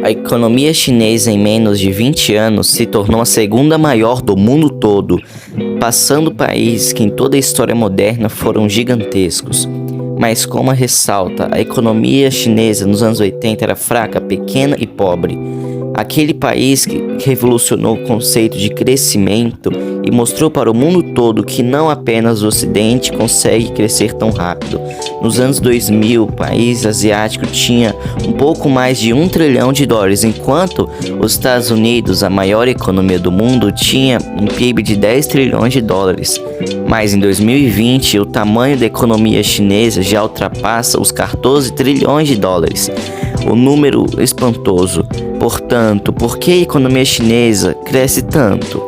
A economia chinesa em menos de 20 anos se tornou a segunda maior do mundo todo, passando países que em toda a história moderna foram gigantescos. Mas como ressalta, a economia chinesa nos anos 80 era fraca, pequena e pobre. Aquele país que revolucionou o conceito de crescimento e mostrou para o mundo todo que não apenas o Ocidente consegue crescer tão rápido. Nos anos 2000, o país asiático tinha um pouco mais de $1 trilhão, enquanto os Estados Unidos, a maior economia do mundo, tinha um PIB de $10 trilhões. Mas em 2020, o tamanho da economia chinesa já ultrapassa os $14 trilhões. O número espantoso. Portanto, por que a economia chinesa cresce tanto?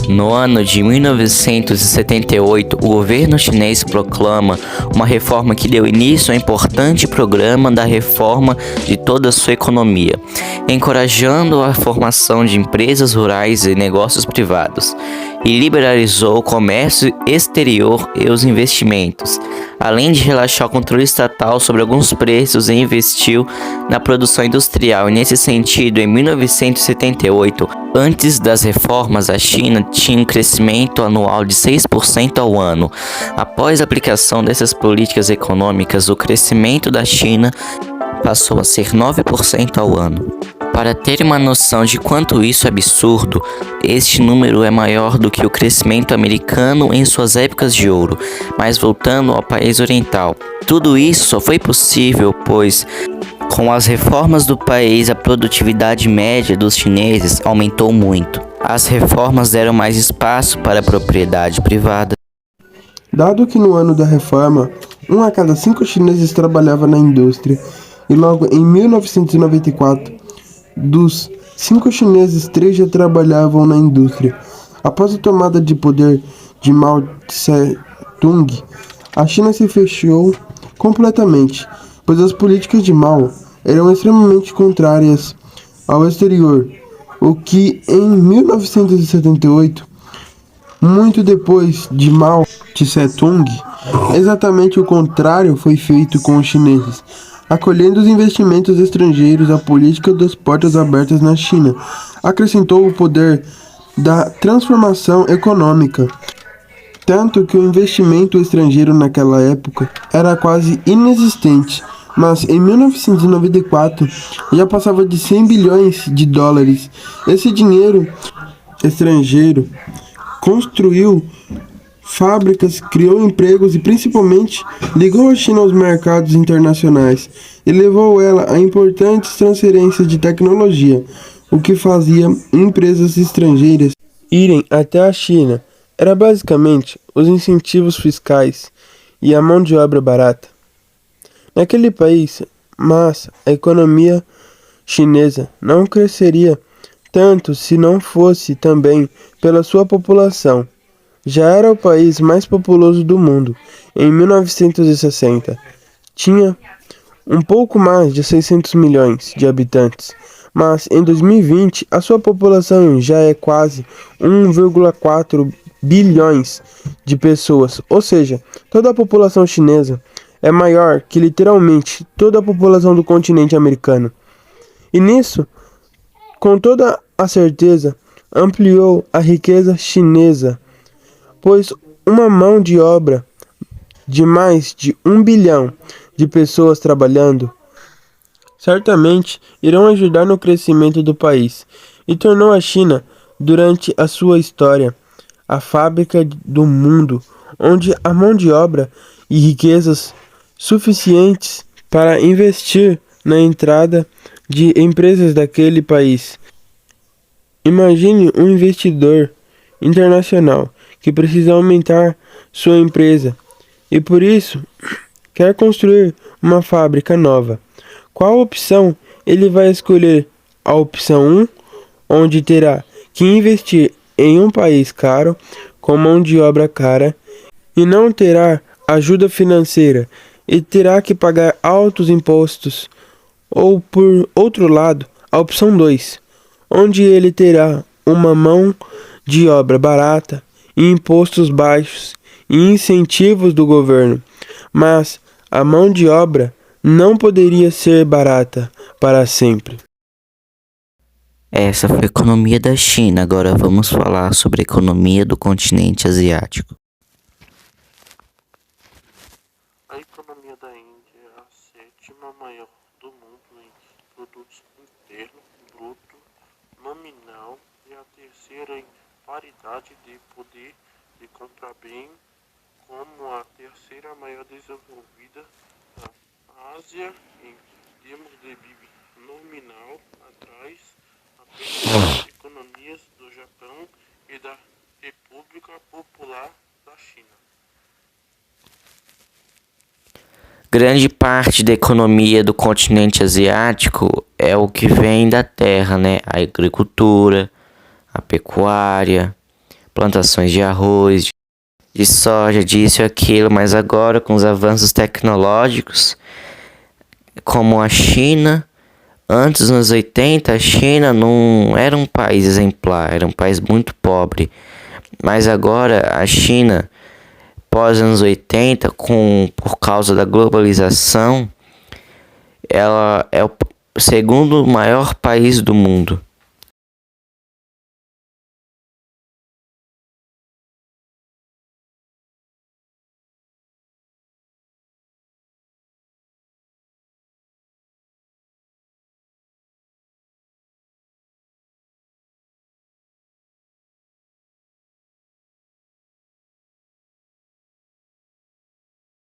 No ano de 1978, o governo chinês proclama uma reforma que deu início ao importante programa da reforma de toda a sua economia, encorajando a formação de empresas rurais e negócios privados, e liberalizou o comércio exterior e os investimentos, além de relaxar o controle estatal sobre alguns preços e investiu na produção industrial. E nesse sentido, em 1978, antes das reformas, a China tinha um crescimento anual de 6% ao ano. Após a aplicação dessas políticas econômicas, o crescimento da China passou a ser 9% ao ano. Para ter uma noção de quanto isso é absurdo, este número é maior do que o crescimento americano em suas épocas de ouro. Mas voltando ao país oriental, tudo isso só foi possível pois, com as reformas do país, a produtividade média dos chineses aumentou muito. As reformas deram mais espaço para a propriedade privada. Dado que no ano da reforma, 1 a cada 5 chineses trabalhava na indústria, e logo em 1994, dos 5 chineses, 3 já trabalhavam na indústria. Após a tomada de poder de Mao Tse-tung, a China se fechou completamente, pois as políticas de Mao eram extremamente contrárias ao exterior, o que em 1978, muito depois de Mao Tse-tung, exatamente o contrário foi feito com os chineses. Acolhendo os investimentos estrangeiros, a política das portas abertas na China acrescentou o poder da transformação econômica, tanto que o investimento estrangeiro naquela época era quase inexistente, mas em 1994 já passava de $100 bilhões. Esse dinheiro estrangeiro construiu fábricas, criou empregos e principalmente ligou a China aos mercados internacionais e levou ela a importantes transferências de tecnologia, o que fazia empresas estrangeiras irem até a China. Era basicamente os incentivos fiscais e a mão de obra barata naquele país, mas a economia chinesa não cresceria tanto se não fosse também pela sua população. Já era o país mais populoso do mundo. Em 1960, tinha um pouco mais de 600 milhões de habitantes, mas em 2020 a sua população já é quase 1,4 bilhões de pessoas, ou seja, toda a população chinesa é maior que literalmente toda a população do continente americano. E nisso, com toda a certeza, ampliou a riqueza chinesa, pois uma mão de obra de mais de 1 bilhão de pessoas trabalhando certamente irão ajudar no crescimento do país e tornou a China, durante a sua história, a fábrica do mundo, onde a mão de obra e riquezas suficientes para investir na entrada de empresas daquele país. Imagine um investidor internacional que precisa aumentar sua empresa e por isso quer construir uma fábrica nova. Qual opção ele vai escolher? A opção 1, onde terá que investir em um país caro, com mão de obra cara, e não terá ajuda financeira e terá que pagar altos impostos. Ou por outro lado, a opção 2, onde ele terá uma mão de obra barata, impostos baixos e incentivos do governo, mas a mão de obra não poderia ser barata para sempre. Essa foi a economia da China. Agora vamos falar sobre a economia do continente asiático. A economia da Índia é a sétima maior do mundo em produto interno bruto nominal e a terceira em paridade de poder de compra bem, como a terceira maior desenvolvida da Ásia em termos de PIB nominal, atrás apenas das economias do Japão e da República Popular da China. Grande parte da economia do continente asiático é o que vem da terra, né? A agricultura, a pecuária, plantações de arroz, de soja, disso e aquilo, mas agora com os avanços tecnológicos, como a China, antes nos 80, a China não era um país exemplar, era um país muito pobre, mas agora a China, pós anos 80, por causa da globalização, ela é o segundo maior país do mundo.